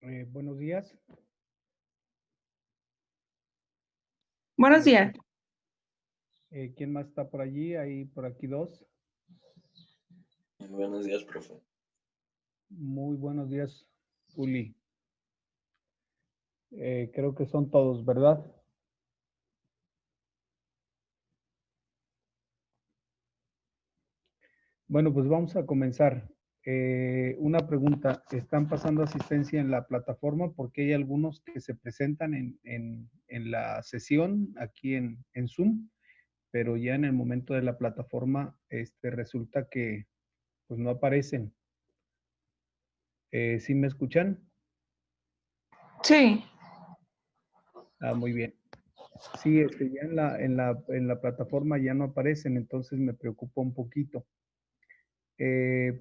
Buenos días. Buenos días. ¿Quién más está por allí? Hay por aquí dos. Buenos días, profe. Muy buenos días, Uli. Creo que son todos, ¿verdad? Bueno, pues vamos a comenzar. Una pregunta. ¿Están pasando asistencia en la plataforma? Porque hay algunos que se presentan en la sesión aquí en Zoom, pero ya en el momento de la plataforma resulta que pues no aparecen. ¿Sí me escuchan? Sí. Muy bien. Sí, ya en la plataforma ya no aparecen, entonces me preocupa un poquito.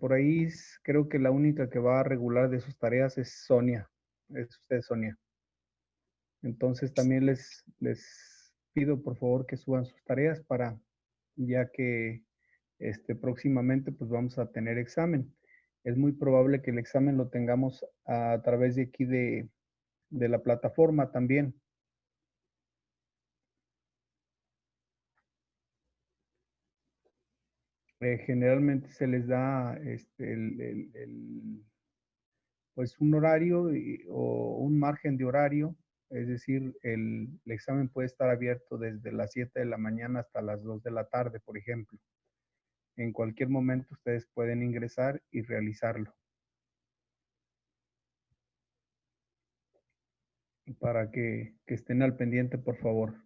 Por ahí creo que la única que va a regular de sus tareas es Sonia. Es usted, Sonia. Entonces también les pido por favor que suban sus tareas para, ya que próximamente pues vamos a tener examen. Es muy probable que el examen lo tengamos a través de aquí de la plataforma también. Generalmente se les da pues un horario o un margen de horario, es decir, el examen puede estar abierto desde las 7 de la mañana hasta las 2 de la tarde, por ejemplo. En cualquier momento ustedes pueden ingresar y realizarlo. Para que estén al pendiente, por favor.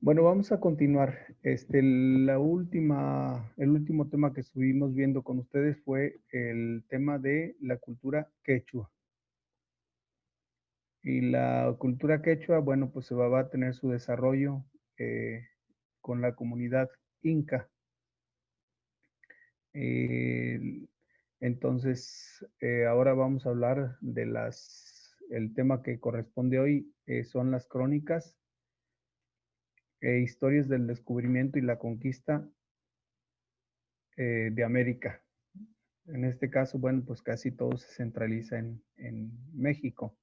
Bueno, vamos a continuar. El último tema que estuvimos viendo con ustedes fue el tema de la cultura quechua. Y la cultura quechua, bueno, pues va a tener su desarrollo con la comunidad inca. Entonces, ahora vamos a hablar de el tema que corresponde hoy, son las crónicas historias del descubrimiento y la conquista de América. En este caso, bueno, pues casi todo se centraliza en México.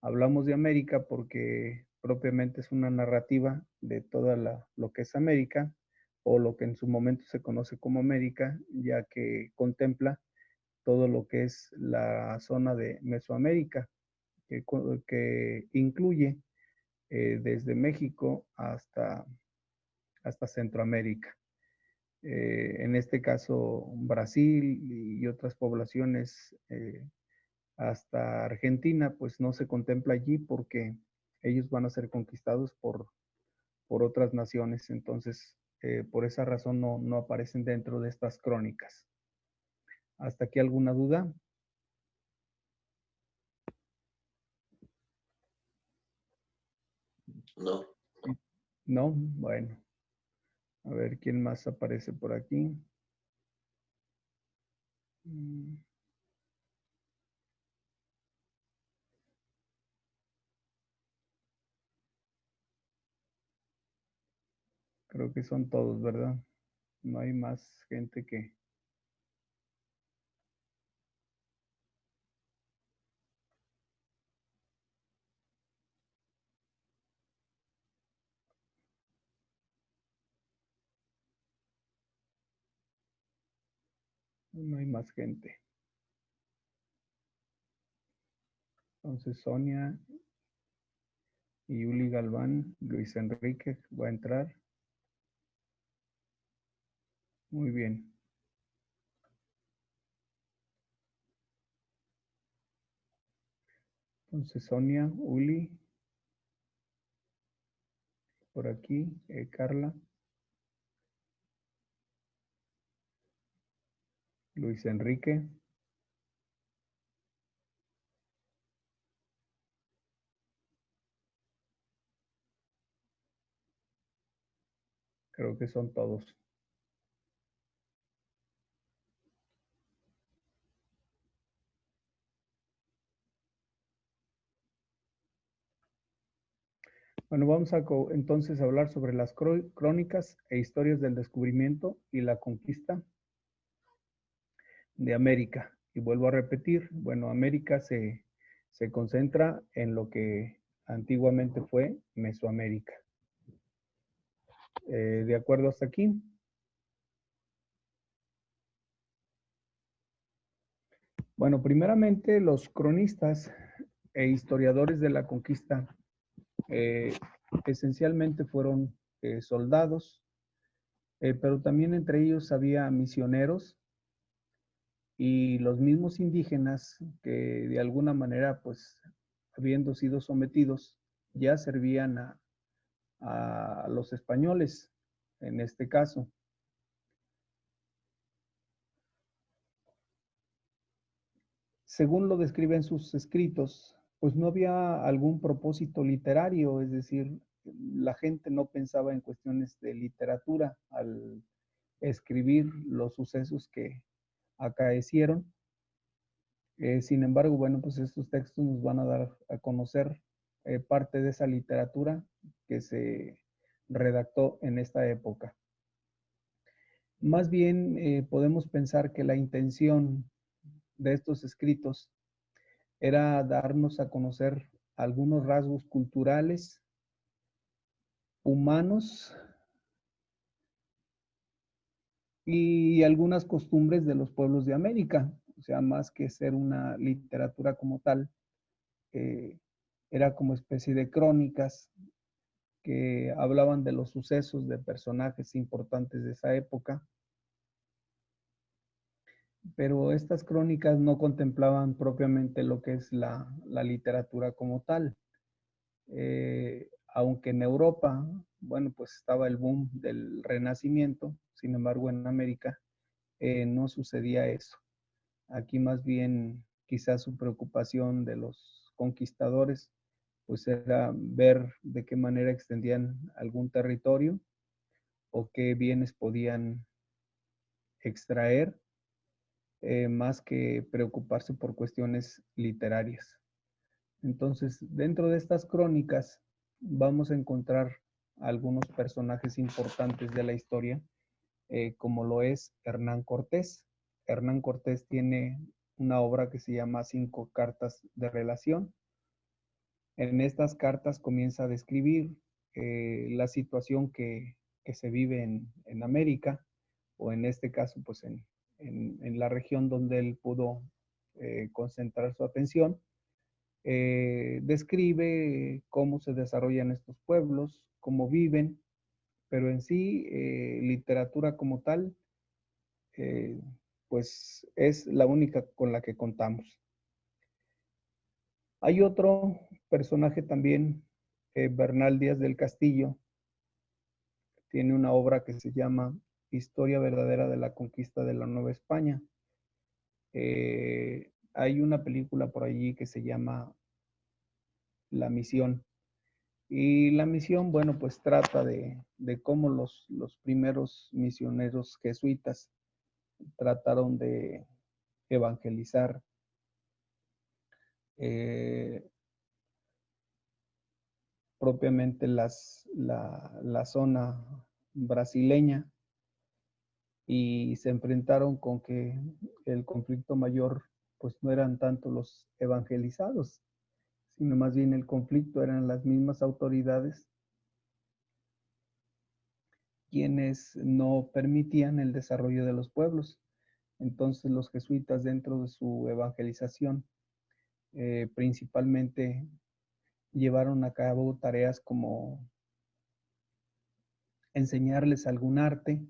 Hablamos de América porque propiamente es una narrativa de toda lo que es América, o lo que en su momento se conoce como América, ya que contempla todo lo que es la zona de Mesoamérica, que incluye desde México hasta Centroamérica. En este caso, Brasil y otras poblaciones hasta Argentina, pues no se contempla allí porque ellos van a ser conquistados por otras naciones. Entonces, por esa razón no aparecen dentro de estas crónicas. ¿Hasta aquí alguna duda? No. No, bueno. A ver, ¿quién más aparece por aquí? Creo que son todos, ¿verdad? No hay más gente que... No hay más gente. Entonces, Sonia y Yuli Galván, Luis Enrique va a entrar. Muy bien. Entonces, Sonia, Uli, por aquí, Carla, Luis Enrique. Creo que son todos. Bueno, vamos a entonces hablar sobre las crónicas e historias del descubrimiento y la conquista de América. Y vuelvo a repetir, bueno, América se concentra en lo que antiguamente fue Mesoamérica. ¿De acuerdo hasta aquí? Bueno, primeramente los cronistas e historiadores de la conquista esencialmente fueron soldados, pero también entre ellos había misioneros y los mismos indígenas que de alguna manera, pues, habiendo sido sometidos, ya servían a los españoles, en este caso. Según lo describen sus escritos, pues no había algún propósito literario, es decir, la gente no pensaba en cuestiones de literatura al escribir los sucesos que acaecieron. Sin embargo, bueno, pues estos textos nos van a dar a conocer parte de esa literatura que se redactó en esta época. Más bien podemos pensar que la intención de estos escritos era darnos a conocer algunos rasgos culturales, humanos y algunas costumbres de los pueblos de América. O sea, más que ser una literatura como tal, era como especie de crónicas que hablaban de los sucesos de personajes importantes de esa época. Pero estas crónicas no contemplaban propiamente lo que es la literatura como tal. Aunque en Europa, bueno, pues estaba el boom del Renacimiento, sin embargo en América no sucedía eso. Aquí más bien quizás su preocupación de los conquistadores pues era ver de qué manera extendían algún territorio o qué bienes podían extraer, más que preocuparse por cuestiones literarias. Entonces, dentro de estas crónicas vamos a encontrar algunos personajes importantes de la historia, como lo es Hernán Cortés. Hernán Cortés tiene una obra que se llama 5 cartas de relación. En estas cartas comienza a describir la situación que se vive en América, o en este caso, pues en la región donde él pudo concentrar su atención. Describe cómo se desarrollan estos pueblos, cómo viven, pero en sí, literatura como tal, eh, pues es la única con la que contamos. Hay otro personaje también, Bernal Díaz del Castillo, tiene una obra que se llama Historia verdadera de la conquista de la Nueva España. Hay una película por allí que se llama La Misión. Y la misión, bueno, pues trata de cómo los primeros misioneros jesuitas trataron de evangelizar propiamente la zona brasileña, y se enfrentaron con que el conflicto mayor pues no eran tanto los evangelizados, sino más bien el conflicto eran las mismas autoridades quienes no permitían el desarrollo de los pueblos. Entonces los jesuitas, dentro de su evangelización, principalmente llevaron a cabo tareas como enseñarles algún arte,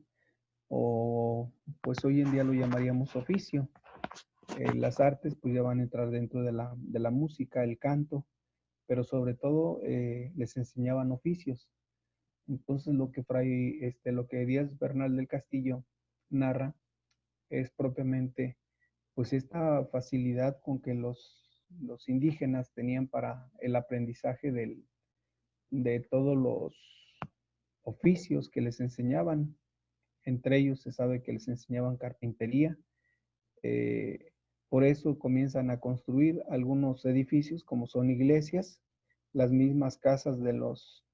o pues hoy en día lo llamaríamos oficio. Las artes pues ya van a entrar dentro de la música, el canto, pero sobre todo les enseñaban oficios. Entonces lo que Díaz Bernal del Castillo narra es propiamente pues esta facilidad con que los indígenas tenían para el aprendizaje de todos los oficios que les enseñaban. Entre ellos se sabe que les enseñaban carpintería. Eh, por eso comienzan a construir algunos edificios como son iglesias, las mismas casas de los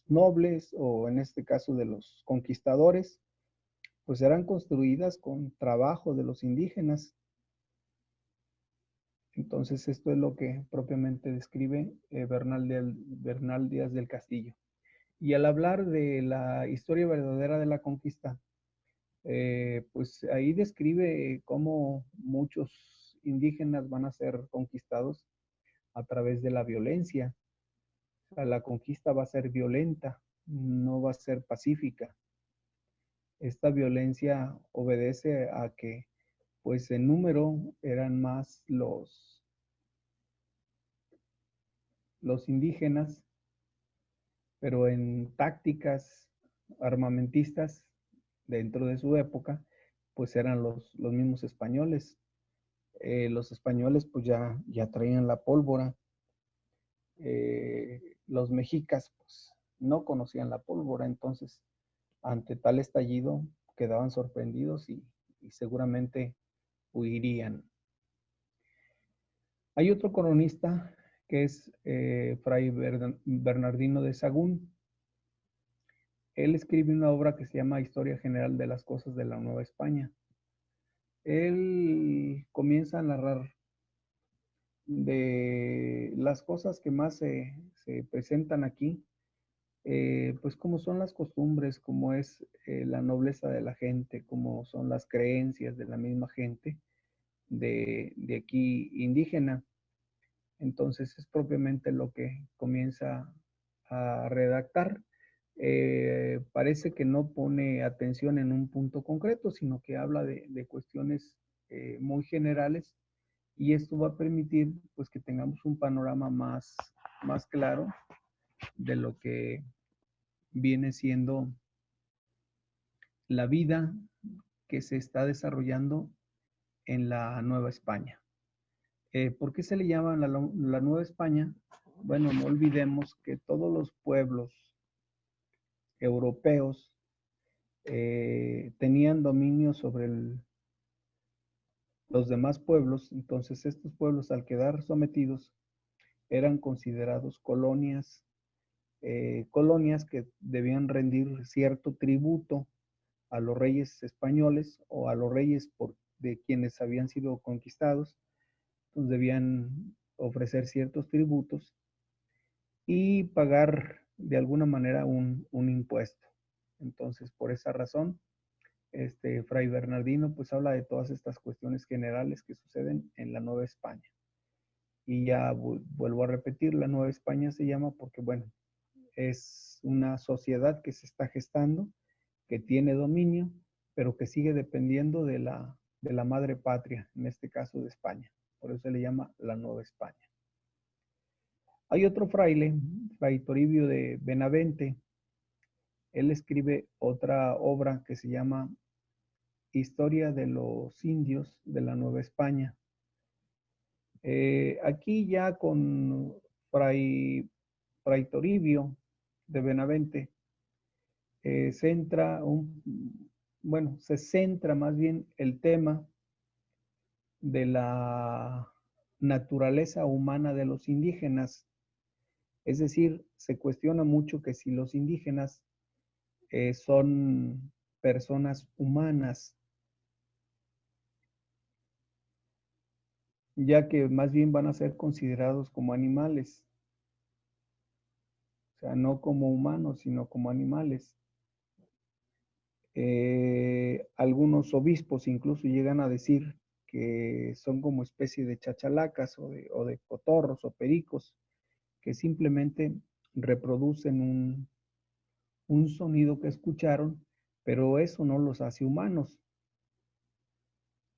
nobles, o en este caso de los conquistadores, pues eran construidas con trabajo de los indígenas. Entonces, esto es lo que propiamente describe Bernal Díaz del Castillo. Y al hablar de la historia verdadera de la conquista, pues ahí describe cómo muchos indígenas van a ser conquistados a través de la violencia. O sea, la conquista va a ser violenta, no va a ser pacífica. Esta violencia obedece a que, pues en número eran más los indígenas, pero en tácticas armamentistas dentro de su época, pues eran los mismos españoles. Los españoles pues ya traían la pólvora. Los mexicas pues no conocían la pólvora, entonces ante tal estallido quedaban sorprendidos y seguramente huirían. Hay otro cronista que es Fray Bernardino de Sahagún. Él escribe una obra que se llama Historia General de las Cosas de la Nueva España. Él comienza a narrar de las cosas que más se presentan aquí, pues como son las costumbres, como es la nobleza de la gente, como son las creencias de la misma gente de aquí indígena. Entonces es propiamente lo que comienza a redactar. Parece que no pone atención en un punto concreto, sino que habla de cuestiones muy generales, y esto va a permitir pues que tengamos un panorama más claro de lo que viene siendo la vida que se está desarrollando en la Nueva España. ¿Por qué se le llama la Nueva España? Bueno, no olvidemos que todos los pueblos europeos tenían dominio sobre los demás pueblos. Entonces estos pueblos, al quedar sometidos, eran considerados colonias, colonias que debían rendir cierto tributo a los reyes españoles o a los reyes de quienes habían sido conquistados. Entonces debían ofrecer ciertos tributos y pagar de alguna manera un impuesto. Entonces, por esa razón, Fray Bernardino pues habla de todas estas cuestiones generales que suceden en la Nueva España. Y ya vuelvo a repetir, la Nueva España se llama porque, bueno, es una sociedad que se está gestando, que tiene dominio, pero que sigue dependiendo de la madre patria, en este caso de España. Por eso se le llama la Nueva España. Hay otro fraile, Fray Toribio de Benavente. Él escribe otra obra que se llama Historia de los Indios de la Nueva España. Aquí ya con Fray Toribio de Benavente, se centra más bien el tema de la naturaleza humana de los indígenas. Es decir, se cuestiona mucho que si los indígenas son personas humanas, ya que más bien van a ser considerados como animales. O sea, no como humanos, sino como animales. Algunos obispos incluso llegan a decir que son como especie de chachalacas o de cotorros o pericos, que simplemente reproducen un sonido que escucharon, pero eso no los hace humanos.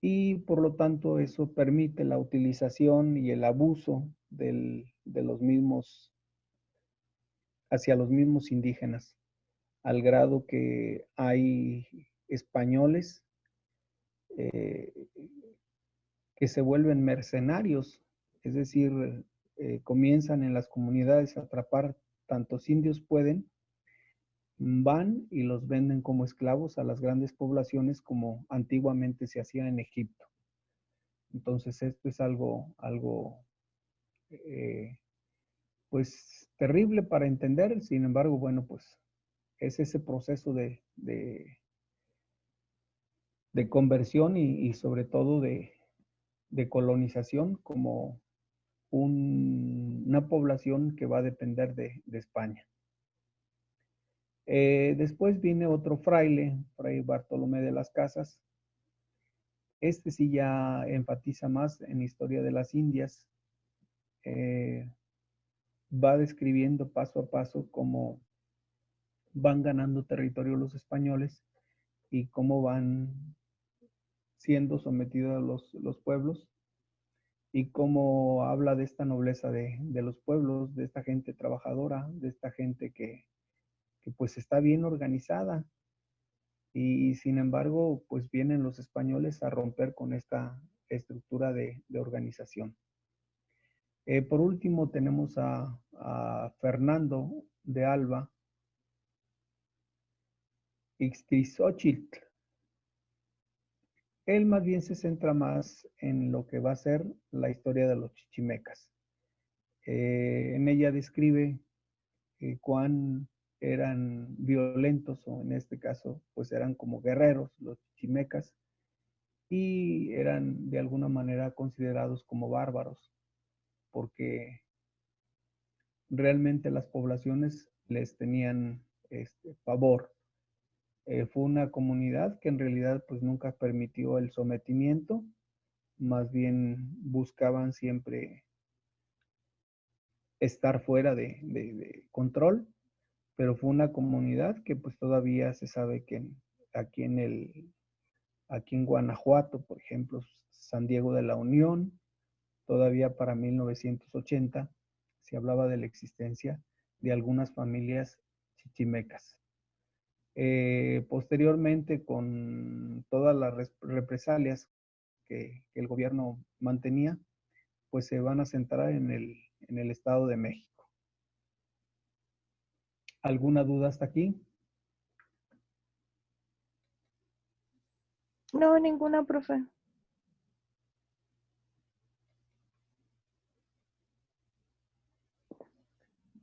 Y por lo tanto eso permite la utilización y el abuso de los mismos, hacia los mismos indígenas, al grado que hay españoles eh, que se vuelven mercenarios, es decir, comienzan en las comunidades a atrapar tantos indios pueden, van y los venden como esclavos a las grandes poblaciones como antiguamente se hacía en Egipto. Entonces esto es algo pues terrible para entender. Sin embargo, bueno, pues es ese proceso de conversión y sobre todo de colonización como una población que va a depender de España. Después viene otro fraile, Fray Bartolomé de las Casas. Este sí ya enfatiza más en historia de las Indias. Va describiendo paso a paso cómo van ganando territorio los españoles y cómo van siendo sometidos los pueblos, y cómo habla de esta nobleza de los pueblos, de esta gente trabajadora, de esta gente que pues está bien organizada, y sin embargo pues vienen los españoles a romper con esta estructura de organización. Por último tenemos a Fernando de Alba Ixtlilxóchitl. Él más bien se centra más en lo que va a ser la historia de los chichimecas. En ella describe cuán eran violentos, o en este caso, pues eran como guerreros los chichimecas, y eran de alguna manera considerados como bárbaros, porque realmente las poblaciones les tenían pavor. Fue una comunidad que en realidad pues nunca permitió el sometimiento, más bien buscaban siempre estar fuera de control, pero fue una comunidad que pues todavía se sabe que aquí en Guanajuato, por ejemplo, San Diego de la Unión, todavía para 1980 se hablaba de la existencia de algunas familias chichimecas. Posteriormente, con todas las represalias que el gobierno mantenía, pues se van a centrar en el Estado de México. ¿Alguna duda hasta aquí? No, ninguna, profe.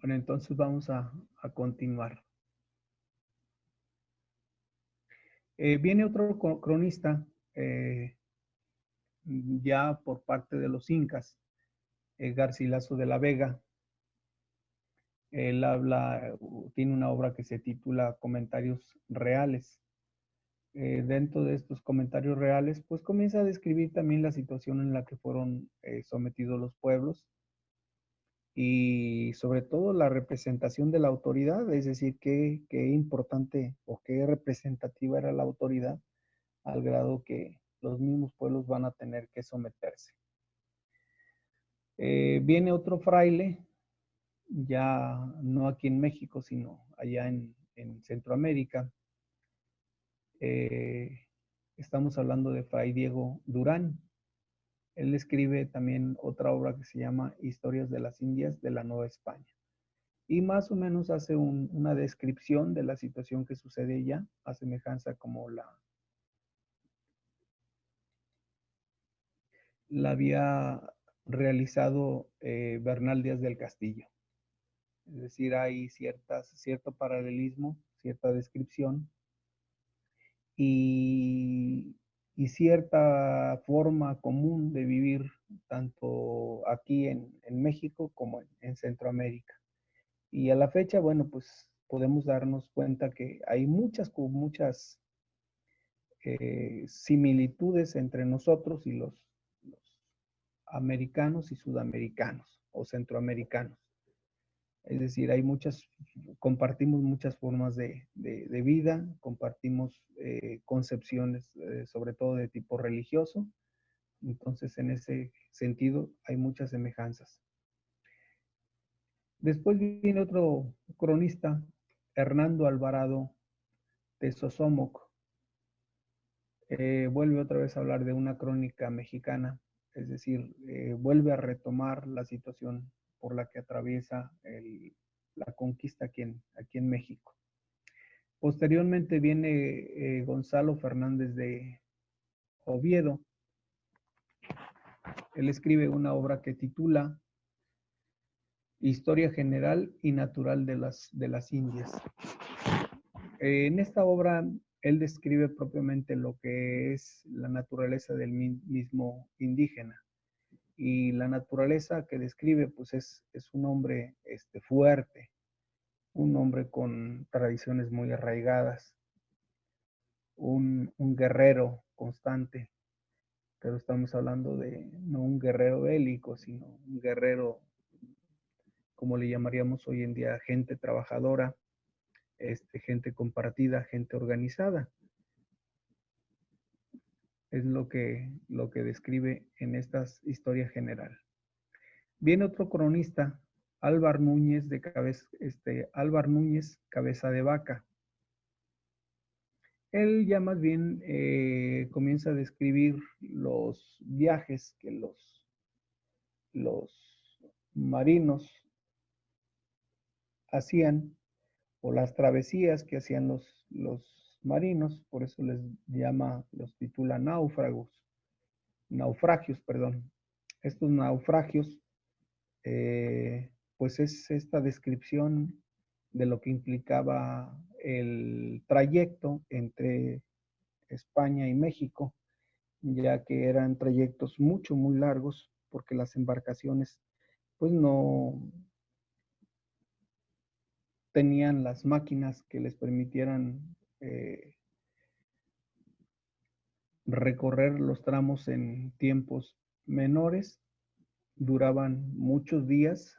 Bueno, entonces vamos a continuar. Viene otro cronista, ya por parte de los incas, Garcilaso de la Vega. Él tiene una obra que se titula Comentarios Reales. Dentro de estos comentarios reales, pues comienza a describir también la situación en la que fueron sometidos los pueblos, y sobre todo la representación de la autoridad, es decir, qué importante o qué representativa era la autoridad, al grado que los mismos pueblos van a tener que someterse. Viene otro fraile, ya no aquí en México, sino allá en Centroamérica. Estamos hablando de Fray Diego Durán. Él escribe también otra obra que se llama Historias de las Indias de la Nueva España. Y más o menos hace una descripción de la situación que sucede allá, a semejanza como la había realizado Bernal Díaz del Castillo. Es decir, hay cierto paralelismo, cierta descripción y cierta forma común de vivir, tanto aquí en México como en Centroamérica. Y a la fecha, bueno, pues podemos darnos cuenta que hay muchas similitudes entre nosotros y los americanos y sudamericanos o centroamericanos. Es decir, compartimos muchas formas de vida, compartimos concepciones, sobre todo de tipo religioso. Entonces, en ese sentido, hay muchas semejanzas. Después viene otro cronista, Hernando Alvarado de Sosomoc. Vuelve otra vez a hablar de una crónica mexicana, es decir, vuelve a retomar la situación por la que atraviesa la conquista aquí en México. Posteriormente viene Gonzalo Fernández de Oviedo. Él escribe una obra que titula Historia General y Natural de las Indias. En esta obra él describe propiamente lo que es la naturaleza del mismo indígena. Y la naturaleza que describe, pues es un hombre fuerte, un hombre con tradiciones muy arraigadas, un guerrero constante, pero estamos hablando de no un guerrero bélico, sino un guerrero, como le llamaríamos hoy en día, gente trabajadora, gente compartida, gente organizada. Es lo que describe en esta historia general. Viene otro cronista, Álvar Núñez, Álvar Núñez, Cabeza de Vaca. Él ya más bien comienza a describir los viajes que los marinos hacían o las travesías que hacían los marinos, por eso los titula naufragios, perdón. Estos naufragios, pues es esta descripción de lo que implicaba el trayecto entre España y México, ya que eran trayectos muy largos, porque las embarcaciones pues no tenían las máquinas que les permitieran recorrer los tramos en tiempos menores, duraban muchos días,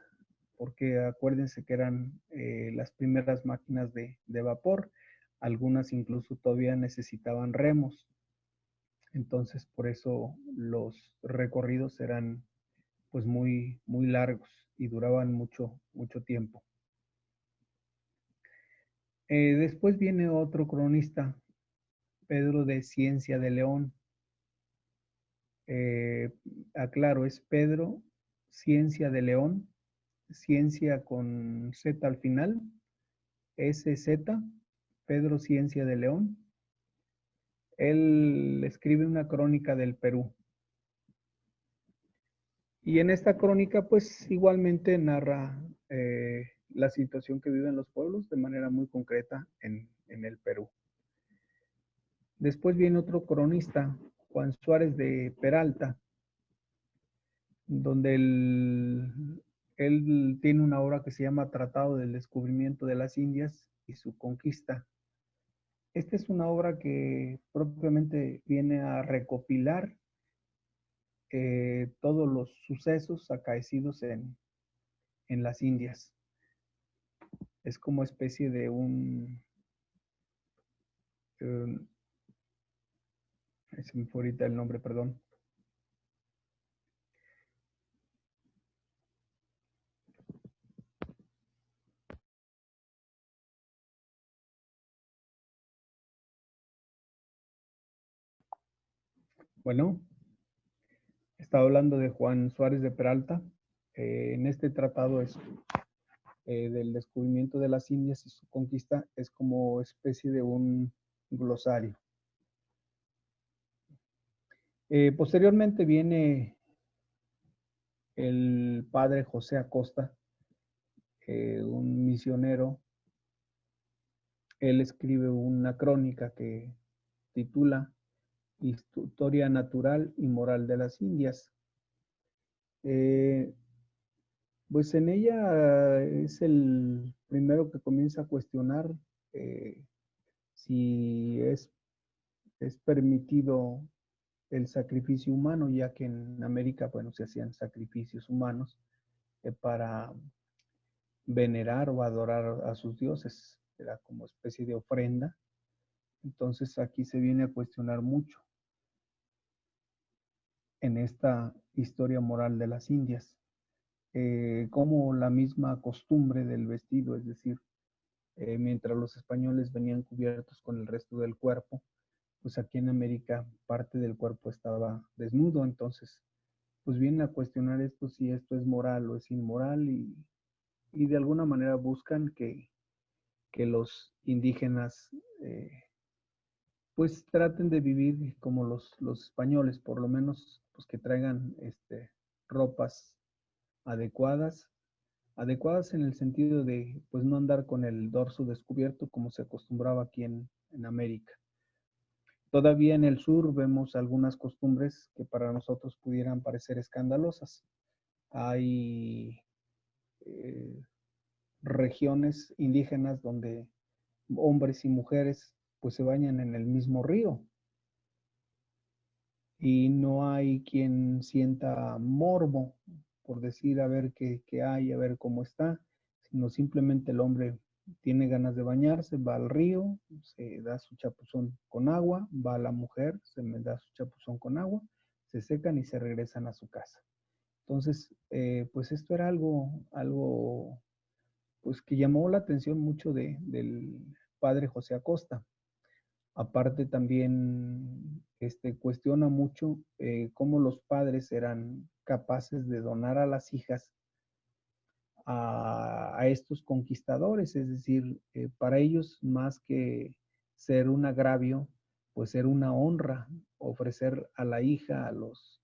porque acuérdense que eran las primeras máquinas de vapor, algunas incluso todavía necesitaban remos, entonces por eso los recorridos eran pues muy largos y duraban mucho tiempo. Después viene otro cronista, Pedro de Ciencia de León. Aclaro, es Pedro Ciencia de León, ciencia con Z al final, SZ, Pedro Ciencia de León. Él escribe una crónica del Perú. Y en esta crónica, pues igualmente narra la situación que viven los pueblos de manera muy concreta en el Perú. Después viene otro cronista, Juan Suárez de Peralta, donde él tiene una obra que se llama Tratado del Descubrimiento de las Indias y su conquista. Esta es una obra que propiamente viene a recopilar todos los sucesos acaecidos en las Indias. Es como especie de se me fue ahorita el nombre, perdón. Bueno, estaba hablando de Juan Suárez de Peralta. En este tratado del descubrimiento de las Indias y su conquista es como especie de un glosario. Posteriormente viene el padre José Acosta, un misionero. Él escribe una crónica que titula Historia Natural y Moral de las Indias. Pues en ella es el primero que comienza a cuestionar si es permitido el sacrificio humano, ya que en América, bueno, se hacían sacrificios humanos para venerar o adorar a sus dioses, era como especie de ofrenda. Entonces aquí se viene a cuestionar mucho en esta historia moral de las Indias, como la misma costumbre del vestido, es decir, mientras los españoles venían cubiertos con el resto del cuerpo, pues aquí en América parte del cuerpo estaba desnudo, entonces pues vienen a cuestionar esto, si esto es moral o es inmoral, y de alguna manera buscan que los indígenas pues traten de vivir como los españoles, por lo menos pues que traigan ropas adecuadas, adecuadas en el sentido de pues no andar con el dorso descubierto como se acostumbraba aquí en América. Todavía en el sur vemos algunas costumbres que para nosotros pudieran parecer escandalosas. Hay regiones indígenas donde hombres y mujeres pues se bañan en el mismo río y no hay quien sienta morbo por decir a ver qué hay, a ver cómo está, sino simplemente el hombre tiene ganas de bañarse, va al río, se da su chapuzón con agua, va la mujer, se me da su chapuzón con agua, se secan y se regresan a su casa. Entonces, pues esto era algo pues que llamó la atención mucho del padre José Acosta. Aparte también cuestiona mucho cómo los padres eran capaces de donar a las hijas a estos conquistadores, es decir, para ellos más que ser un agravio, pues ser una honra ofrecer a la hija a los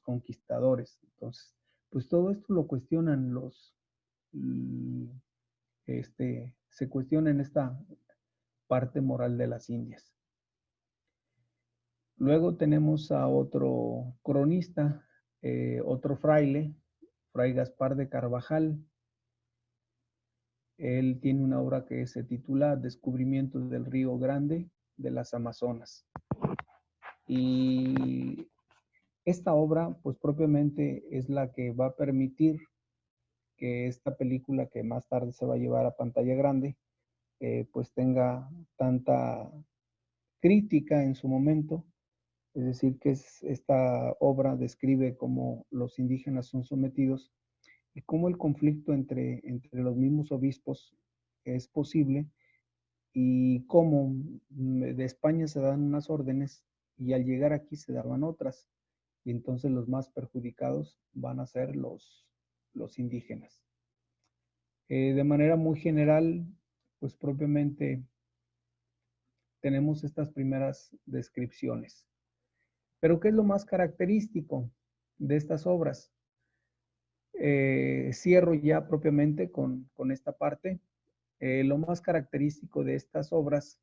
conquistadores. Entonces, pues todo esto lo cuestionan se cuestiona en esta parte moral de las Indias. Luego tenemos a otro cronista, otro fraile, Fray Gaspar de Carvajal. Él tiene una obra que se titula Descubrimientos del Río Grande de las Amazonas. Y esta obra, pues propiamente es la que va a permitir que esta película, que más tarde se va a llevar a pantalla grande, pues tenga tanta crítica en su momento. Es decir, que esta obra describe cómo los indígenas son sometidos y cómo el conflicto entre los mismos obispos es posible y cómo de España se dan unas órdenes y al llegar aquí se daban otras. Y entonces los más perjudicados van a ser los indígenas. De manera muy general, pues propiamente tenemos estas primeras descripciones. Pero ¿qué es lo más característico de estas obras? Cierro ya propiamente con esta parte. Lo más característico de estas obras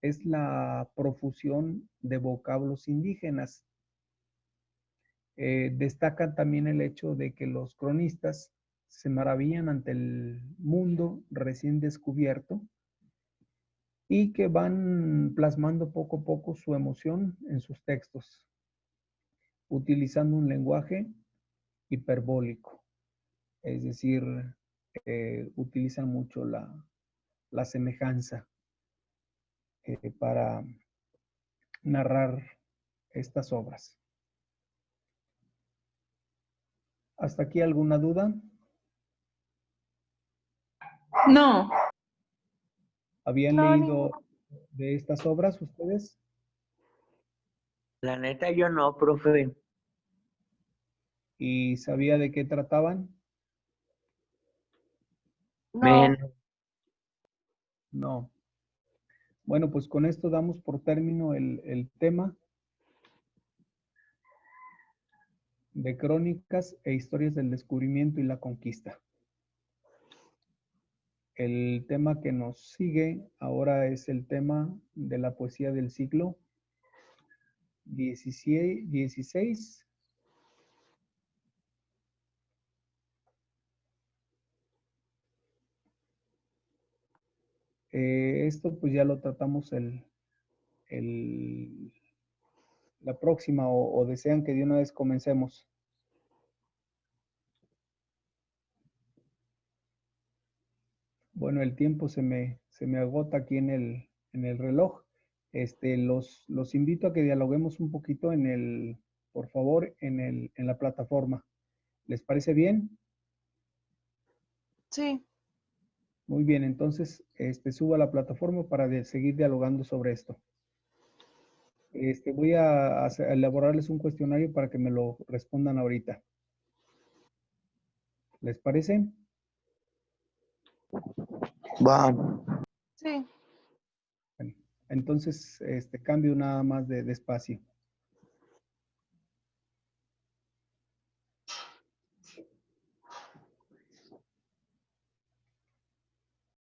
es la profusión de vocablos indígenas. Destacan también el hecho de que los cronistas se maravillan ante el mundo recién descubierto y que van plasmando poco a poco su emoción en sus textos, utilizando un lenguaje hiperbólico. Es decir, utilizan mucho la semejanza para narrar estas obras. ¿Hasta aquí alguna duda? No. ¿Habían leído de estas obras ustedes? La neta yo no, profe. ¿Y sabía de qué trataban? No. No. Bueno, pues con esto damos por término el tema de crónicas e historias del descubrimiento y la conquista. El tema que nos sigue ahora es el tema de la poesía del siglo XVI. Esto pues ya lo tratamos la próxima o desean que de una vez comencemos. Bueno, el tiempo se me agota aquí en el reloj. Los invito a que dialoguemos un poquito por favor, en la plataforma. ¿Les parece bien? Sí. Muy bien, entonces subo a la plataforma para seguir dialogando sobre esto. Voy a elaborarles un cuestionario para que me lo respondan ahorita. ¿Les parece? Va. Sí. Bueno, entonces cambio nada más de espacio.